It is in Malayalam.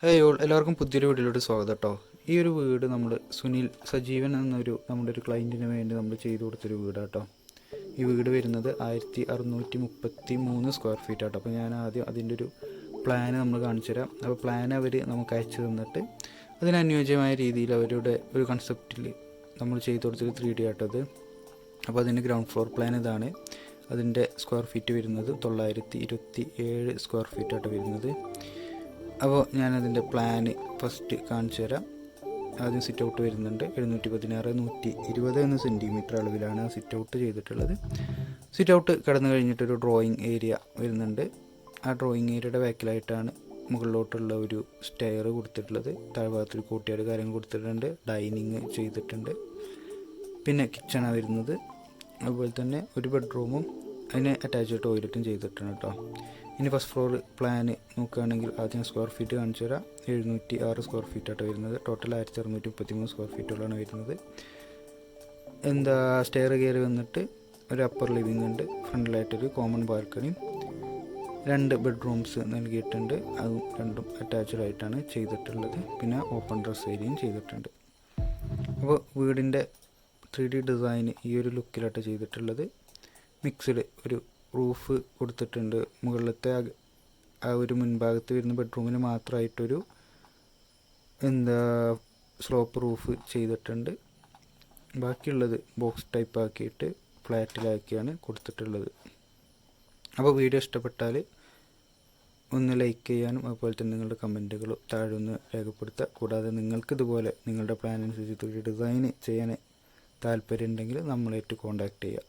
ഹേയ് ഓൾ എല്ലാവർക്കും പുതിയൊരു വീഡിയോയിലോട്ട് സ്വാഗതം കേട്ടോ. ഈ ഒരു വീട് നമ്മൾ സുനിൽ സജീവൻ എന്നൊരു നമ്മുടെ ഒരു ക്ലയൻറ്റിന് വേണ്ടി നമ്മൾ ചെയ്തു കൊടുത്തൊരു വീടാണ് കേട്ടോ. ഈ വീട് വരുന്നത് 1633 സ്ക്വയർ ഫീറ്റ് ആട്ടോ. അപ്പോൾ ഞാൻ ആദ്യം അതിൻ്റെ ഒരു പ്ലാന് നമ്മൾ കാണിച്ചു തരാം. അപ്പോൾ പ്ലാൻ അവർ നമുക്ക് അയച്ചു തന്നിട്ട് അതിനനുയോജ്യമായ രീതിയിൽ അവരുടെ ഒരു കൺസെപ്റ്റിൽ നമ്മൾ ചെയ്തു കൊടുത്തൊരു 3D ആട്ടത്. അപ്പോൾ അതിൻ്റെ ഗ്രൗണ്ട് ഫ്ലോർ പ്ലാൻ ഇതാണ്. അതിൻ്റെ സ്ക്വയർ ഫീറ്റ് വരുന്നത് 927 സ്ക്വയർ ഫീറ്റ് ആട്ടോ വരുന്നത്. അപ്പോൾ ഞാനതിൻ്റെ പ്ലാന് ഫസ്റ്റ് കാണിച്ചു തരാം. ആദ്യം സിറ്റ് ഔട്ട് വരുന്നുണ്ട്. 716 120 എന്ന സെൻറ്റിമീറ്റർ അളവിലാണ് സിറ്റ് ഔട്ട് ചെയ്തിട്ടുള്ളത്. സിറ്റ് ഔട്ട് കടന്നു കഴിഞ്ഞിട്ടൊരു ഡ്രോയിങ് ഏരിയ വരുന്നുണ്ട്. ആ ഡ്രോയിങ് ഏരിയയുടെ ബാക്കിലായിട്ടാണ് മുകളിലോട്ടുള്ള ഒരു സ്റ്റെയർ കൊടുത്തിട്ടുള്ളത്. താഴ്ഭാഗത്തൊരു കോട്ടിയാട് കാര്യങ്ങൾ കൊടുത്തിട്ടുണ്ട്. ഡൈനിങ് ചെയ്തിട്ടുണ്ട്. പിന്നെ കിച്ചണാണ് വരുന്നത്. അതുപോലെ തന്നെ ഒരു ബെഡ്റൂമും അതിന് അറ്റാച്ച്ഡ് ടോയ്ലറ്റും ചെയ്തിട്ടുണ്ട് കേട്ടോ. ഇനി ഫസ്റ്റ് ഫ്ലോർ പ്ലാന് നോക്കുകയാണെങ്കിൽ ആദ്യം സ്ക്വയർ ഫീറ്റ് കാണിച്ചു തരാം. 706 സ്ക്വയർ ഫീറ്റായിട്ട് വരുന്നത്. ടോട്ടൽ 1633 സ്ക്വയർ ഫീറ്റുകളാണ് വരുന്നത്. സ്റ്റെയർ കയറി വന്നിട്ട് ഒരു അപ്പർ ലിവിങ് ഉണ്ട്. ഫ്രണ്ടിലായിട്ടൊരു കോമൺ ബാൽക്കണിയും 2 ബെഡ്റൂംസ് നൽകിയിട്ടുണ്ട്. അതും രണ്ടും അറ്റാച്ച്ഡ് ആയിട്ടാണ് ചെയ്തിട്ടുള്ളത്. പിന്നെ ഓപ്പൺ ഡ്രസ് ഏരിയയും ചെയ്തിട്ടുണ്ട്. അപ്പോൾ വീടിൻ്റെ 3D ഡിസൈൻ ഈ ഒരു ലുക്കിലായിട്ട് ചെയ്തിട്ടുള്ളത്. മിക്സ്ഡ് ഒരു റൂഫ് കൊടുത്തിട്ടുണ്ട്. മുകളിലത്തെ ആ ഒരു മുൻഭാഗത്ത് വരുന്ന ബെഡ്റൂമിന് മാത്രമായിട്ടൊരു സ്ലോപ്പ് റൂഫ് ചെയ്തിട്ടുണ്ട്. ബാക്കിയുള്ളത് ബോക്സ് ടൈപ്പ് ആക്കിയിട്ട് ഫ്ലാറ്റിലാക്കിയാണ് കൊടുത്തിട്ടുള്ളത്. അപ്പോൾ വീഡിയോ ഇഷ്ടപ്പെട്ടാൽ ഒന്ന് ലൈക്ക് ചെയ്യാനും അതുപോലെ തന്നെ നിങ്ങളുടെ കമൻറ്റുകൾ താഴെ ഒന്ന് രേഖപ്പെടുത്തുക. കൂടാതെ നിങ്ങൾക്ക് ഇതുപോലെ നിങ്ങളുടെ പ്ലാൻ അനുസരിച്ച് ഡിസൈൻ ചെയ്യാൻ താല്പര്യം ഉണ്ടെങ്കിൽ നമ്മളായിട്ട് കോൺടാക്റ്റ് ചെയ്യുക.